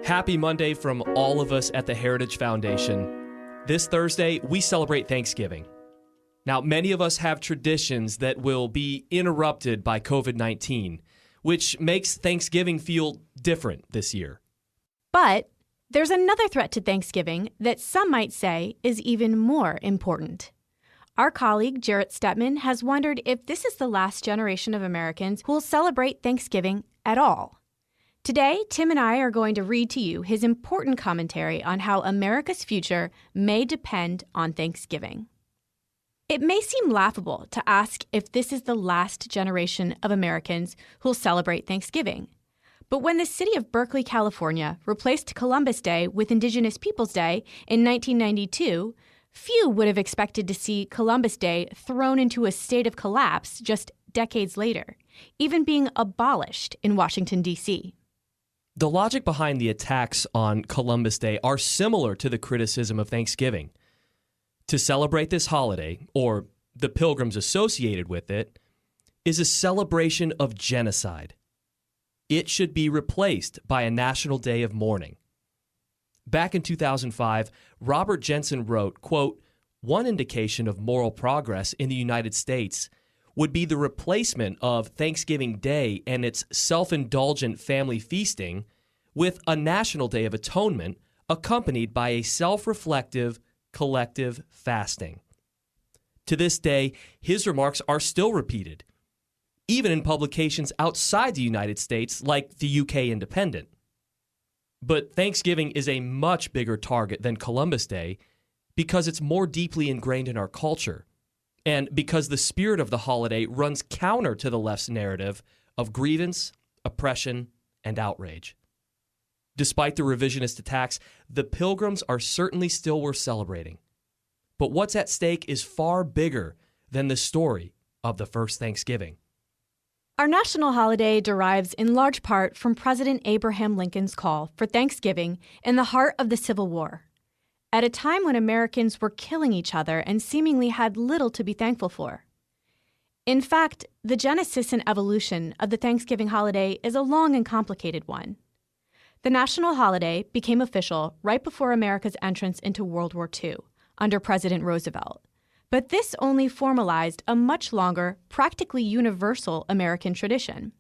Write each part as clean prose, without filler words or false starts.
Happy Monday from all of us at the Heritage Foundation. This Thursday, we celebrate Thanksgiving. Now, many of us have traditions that will be interrupted by COVID-19, which makes Thanksgiving feel different this year. But there's another threat to Thanksgiving that some might say is even more important. Our colleague, Jarrett Stepman, has wondered if this is the last generation of Americans who will celebrate Thanksgiving at all. Today, Tim and I are going to read to you his important commentary on how America's future may depend on Thanksgiving. It may seem laughable to ask if this is the last generation of Americans who'll celebrate Thanksgiving. But when the city of Berkeley, California, replaced Columbus Day with Indigenous Peoples Day in 1992, few would have expected to see Columbus Day thrown into a state of collapse just decades later, even being abolished in Washington, D.C. The logic behind the attacks on Columbus Day are similar to the criticism of Thanksgiving. To celebrate this holiday, or the Pilgrims associated with it, is a celebration of genocide. It should be replaced by a national day of mourning. Back in 2005, Robert Jensen wrote, quote, "One indication of moral progress in the United States would be the replacement of Thanksgiving Day and its self-indulgent family feasting with a National Day of Atonement accompanied by a self-reflective, collective fasting." To this day, his remarks are still repeated, even in publications outside the United States like the UK Independent. But Thanksgiving is a much bigger target than Columbus Day because it's more deeply ingrained in our culture, and because the spirit of the holiday runs counter to the left's narrative of grievance, oppression, and outrage. Despite the revisionist attacks, the Pilgrims are certainly still worth celebrating. But what's at stake is far bigger than the story of the first Thanksgiving. Our national holiday derives in large part from President Abraham Lincoln's call for Thanksgiving in the heart of the Civil War, at a time when Americans were killing each other and seemingly had little to be thankful for. In fact, the genesis and evolution of the Thanksgiving holiday is a long and complicated one. The national holiday became official right before America's entrance into World War II under President Roosevelt. But this only formalized a much longer, practically universal American tradition.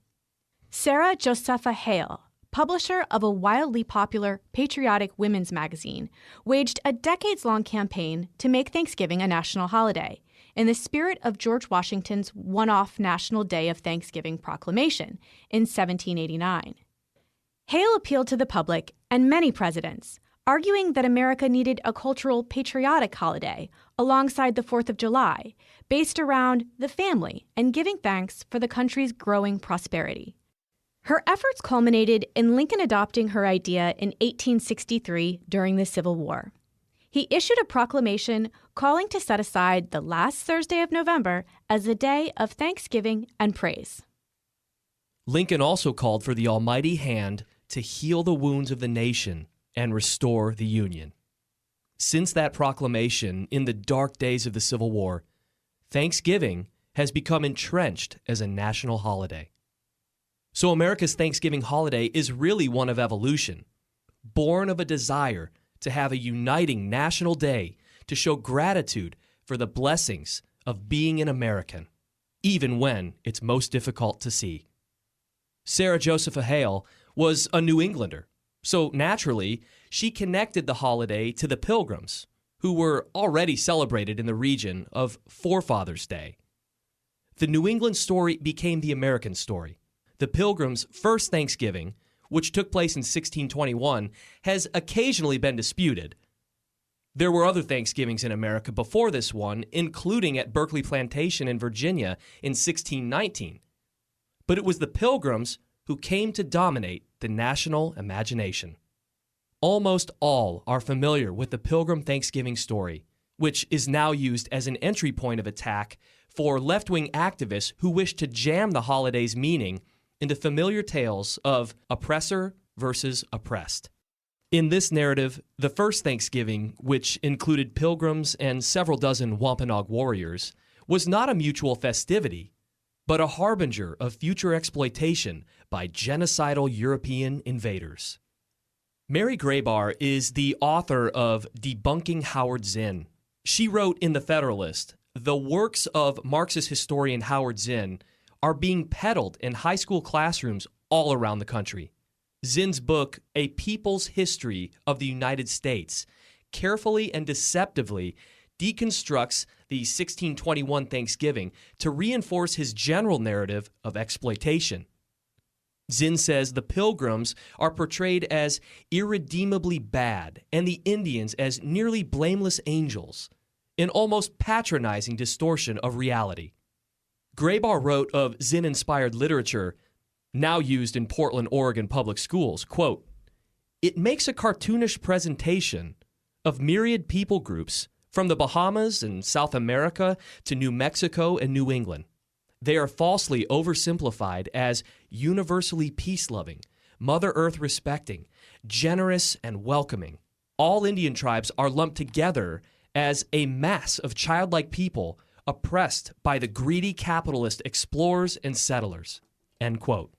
Sarah Josepha Hale, publisher of a wildly popular patriotic women's magazine, waged a decades-long campaign to make Thanksgiving a national holiday, in the spirit of George Washington's one-off National Day of Thanksgiving proclamation in 1789. Hale appealed to the public and many presidents, arguing that America needed a cultural patriotic holiday alongside the 4th of July, based around the family and giving thanks for the country's growing prosperity. Her efforts culminated in Lincoln adopting her idea in 1863 during the Civil War. He issued a proclamation calling to set aside the last Thursday of November as a day of thanksgiving and praise. Lincoln also called for the almighty hand to heal the wounds of the nation and restore the Union. Since that proclamation, in the dark days of the Civil War, Thanksgiving has become entrenched as a national holiday. So America's Thanksgiving holiday is really one of evolution, born of a desire to have a uniting national day to show gratitude for the blessings of being an American, even when it's most difficult to see. Sarah Josepha Hale was a New Englander, so naturally, she connected the holiday to the Pilgrims, who were already celebrated in the region of Forefathers' Day. The New England story became the American story. The Pilgrims' first Thanksgiving, which took place in 1621, has occasionally been disputed. There were other Thanksgivings in America before this one, including at Berkeley Plantation in Virginia in 1619. But it was the Pilgrims who came to dominate the national imagination. Almost all are familiar with the Pilgrim Thanksgiving story, which is now used as an entry point of attack for left-wing activists who wish to jam the holiday's meaning into familiar tales of oppressor versus oppressed. In this narrative, the first Thanksgiving, which included pilgrims and several dozen Wampanoag warriors, was not a mutual festivity, but a harbinger of future exploitation by genocidal European invaders. Mary Grabar is the author of Debunking Howard Zinn. She wrote in The Federalist, "The works of Marxist historian Howard Zinn are being peddled in high school classrooms all around the country." Zinn's book, A People's History of the United States, carefully and deceptively deconstructs the 1621 Thanksgiving to reinforce his general narrative of exploitation. Zinn says the Pilgrims are portrayed as irredeemably bad and the Indians as nearly blameless angels, an almost patronizing distortion of reality. Grabar wrote of Zinn-inspired literature, now used in Portland, Oregon public schools, quote, "It makes a cartoonish presentation of myriad people groups from the Bahamas and South America to New Mexico and New England. They are falsely oversimplified as universally peace-loving, Mother Earth respecting, generous and welcoming. All Indian tribes are lumped together as a mass of childlike people oppressed by the greedy capitalist explorers and settlers." End quote.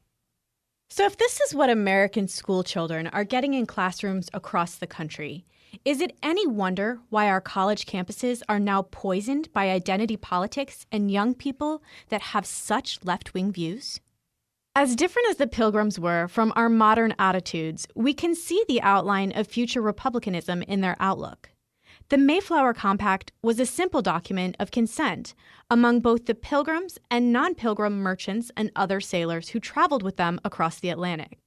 So if this is what American school children are getting in classrooms across the country, is it any wonder why our college campuses are now poisoned by identity politics and young people that have such left-wing views? As different as the Pilgrims were from our modern attitudes, we can see the outline of future republicanism in their outlook. The Mayflower Compact was a simple document of consent among both the Pilgrims and non-Pilgrim merchants and other sailors who traveled with them across the Atlantic.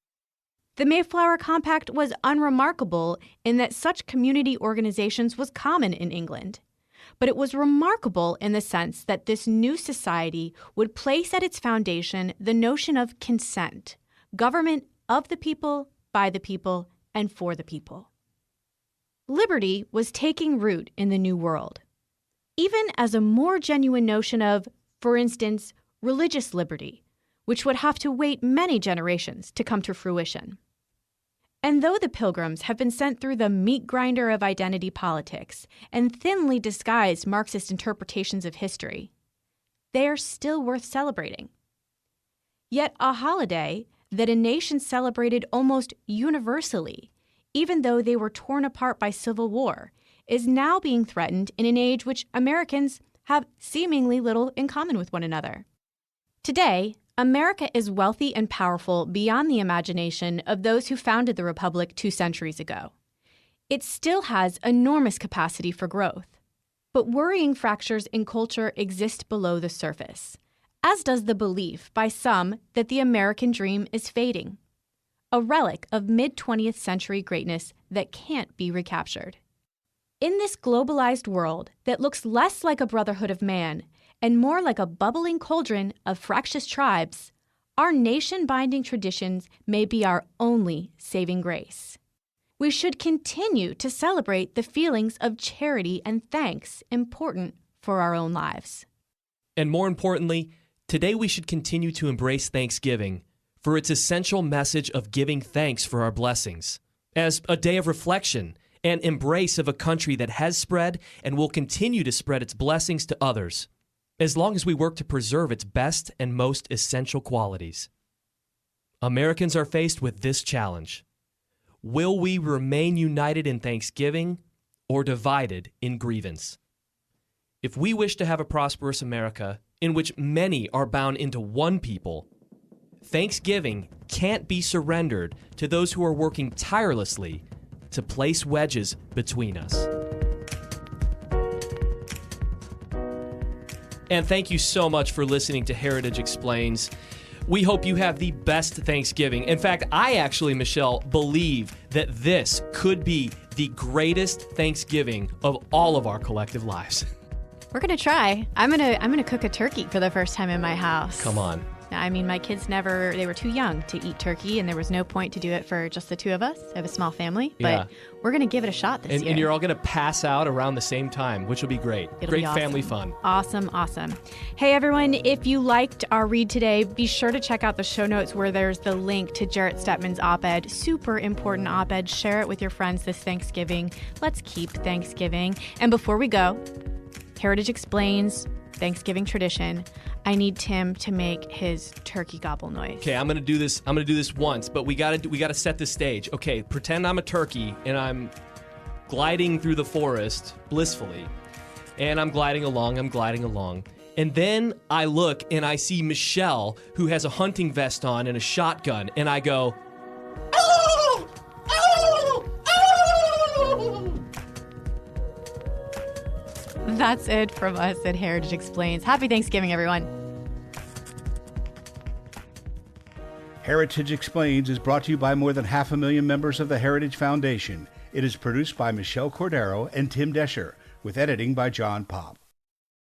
The Mayflower Compact was unremarkable in that such community organizations was common in England. But it was remarkable in the sense that this new society would place at its foundation the notion of consent, government of the people, by the people, and for the people. Liberty was taking root in the New World, even as a more genuine notion of, for instance, religious liberty, which would have to wait many generations to come to fruition. And though the Pilgrims have been sent through the meat grinder of identity politics and thinly disguised Marxist interpretations of history, they are still worth celebrating. Yet a holiday that a nation celebrated almost universally, even though they were torn apart by civil war, is now being threatened in an age which Americans have seemingly little in common with one another. Today, America is wealthy and powerful beyond the imagination of those who founded the Republic 2 centuries ago. It still has enormous capacity for growth. But worrying fractures in culture exist below the surface, as does the belief by some that the American dream is fading, a relic of mid-20th century greatness that can't be recaptured. In this globalized world that looks less like a brotherhood of man and more like a bubbling cauldron of fractious tribes, our nation-binding traditions may be our only saving grace. We should continue to celebrate the feelings of charity and thanks important for our own lives. And more importantly, today we should continue to embrace Thanksgiving for its essential message of giving thanks for our blessings, as a day of reflection and embrace of a country that has spread and will continue to spread its blessings to others, as long as we work to preserve its best and most essential qualities. Americans are faced with this challenge. Will we remain united in thanksgiving or divided in grievance? If we wish to have a prosperous America in which many are bound into one people, Thanksgiving can't be surrendered to those who are working tirelessly to place wedges between us. And thank you so much for listening to Heritage Explains. We hope you have the best Thanksgiving. In fact, I actually, Michelle, believe that this could be the greatest Thanksgiving of all of our collective lives. We're going to try. I'm going to cook a turkey for the first time in my house. Come on. I mean, my kids they were too young to eat turkey, and there was no point to do it for just the two of us. I have a small family, but we're going to give it a shot this year. And you're all going to pass out around the same time, which will be great. It'll Great be awesome. Family fun. Awesome. Hey, everyone, if you liked our read today, be sure to check out the show notes where there's the link to Jarrett Stepman's op-ed. Super important op-ed. Share it with your friends this Thanksgiving. Let's keep Thanksgiving. And before we go, Heritage Explains Thanksgiving tradition, I need Tim to make his turkey gobble noise. Okay, I'm gonna do this once, but we gotta set the stage. Okay, pretend I'm a turkey and I'm gliding through the forest blissfully. And I'm gliding along. And then I look and I see Michelle, who has a hunting vest on and a shotgun, and I go, "Oh! Oh! Oh!" That's it from us at Heritage Explains. Happy Thanksgiving, everyone. Heritage Explains is brought to you by more than 500,000 members of the Heritage Foundation. It is produced by Michelle Cordero and Tim Desher, with editing by John Popp.